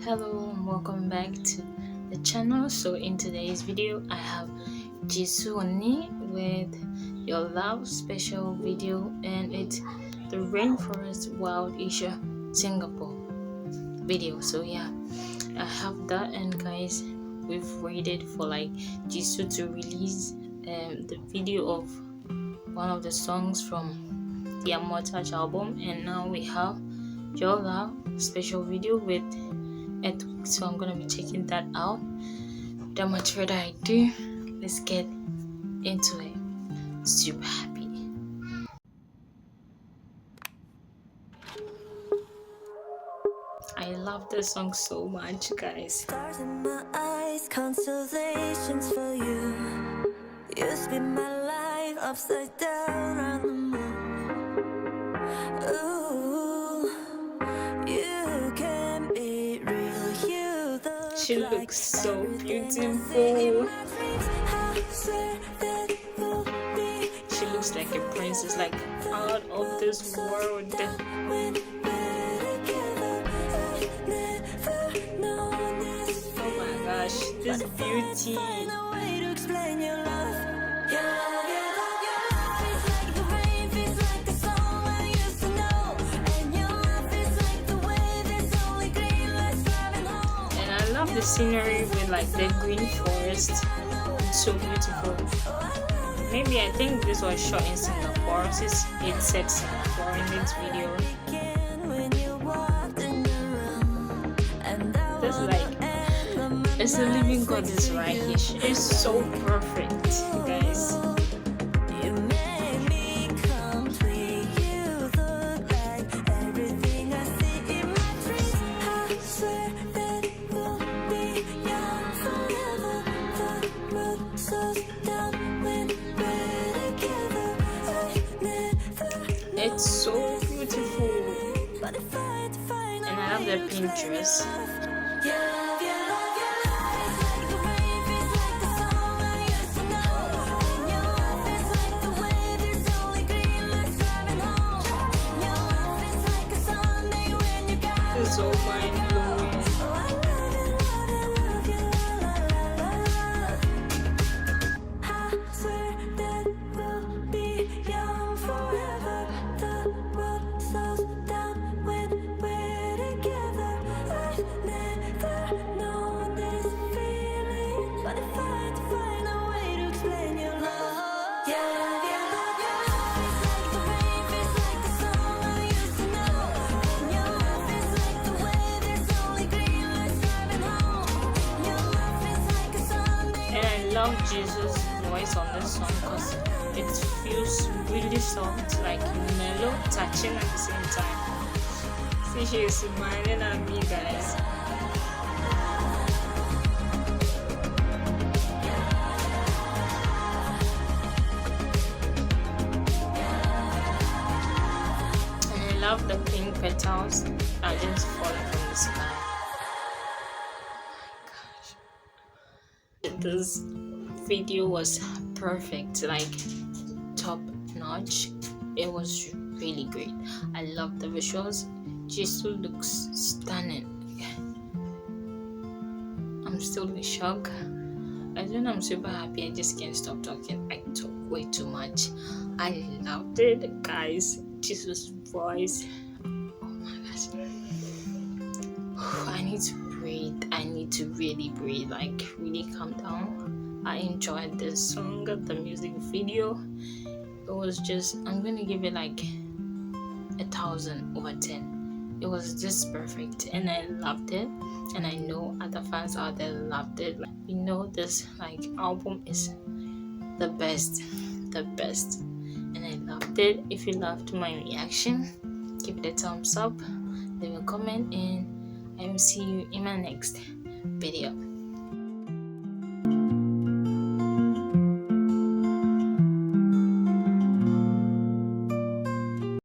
Hello and welcome back to the channel. So in today's video I have JISOO with Your Love special video, and it's the Rainforest Wild Asia Singapore video. So yeah, I have that, and guys, we've waited for like JISOO to release the video of one of the songs from the Touch album, and now we have Your Love special video with it. So I'm gonna be checking that out. Without much further ado, let's get into it. Super happy. I love this song so much, guys. Stars in my eyes, constellations for you. You spin my life upside down on the moon. Ooh, you can be real. You look She looks like so everything I see in beautiful. my dreams. I swear that we'll be She looks like a princess, like out of this world. when we're together. I've never known this Oh my gosh, this beauty. Find a way to explain your love. Your love, your love, your love is like the rain, feels like the song I used to know. And your love is like the way there's only green lights driving home. And I love the scenery with like the green forest. It's so beautiful. Maybe I think this was shot in Singapore, since it said Singapore in this video. Began when you walked in the room. And that This was like, the end of my it's a nights living next goddess to right you. here. She is so perfect, guys. You made me complete. You look like everything I see in my dreams. I swear that we'll be young forever. The road slows down when we're together. I never know It's so beautiful. but if I had to find And I love the pink dress. your love, your love, your love is like the rain, feels like the song I used to know. And your love is like the way there's only green lights driving home. Your love is like a Sunday when you got It's so mind blowing. Oh, I love you, la, la, la. I swear that we'll be young forever. The world slows down when we're together. I've never known this feeling, but if I had to find a way to explain your love. Your love, your love, your love is like the rain, feels like the song I used to know. And your love is like the way there's only green lights driving home. Your love is like a Sunday. And I love JISOO's voice on this song because it feels really soft, like mellow, touching at the same time. See, she is smiling at me, guys. And I love the pink petals are just falling from the sky. This video was perfect, like top notch. It was really great. I love the visuals. JISOO looks stunning. I'm still in shock. I don't know, I'm super happy. I just can't stop talking. I talk way too much. I loved it, guys. JISOO's voice. Oh my gosh. I need to breathe. I need to really breathe, like really calm down. I enjoyed this song, the music video. It was just, I'm gonna give it like 1,000 over 10. It was just perfect, and I loved it. And I know other fans out there loved it. Like, we know this like album is the best, and I loved it. If you loved my reaction, give it a thumbs up, leave a comment, and I will see you in my next video.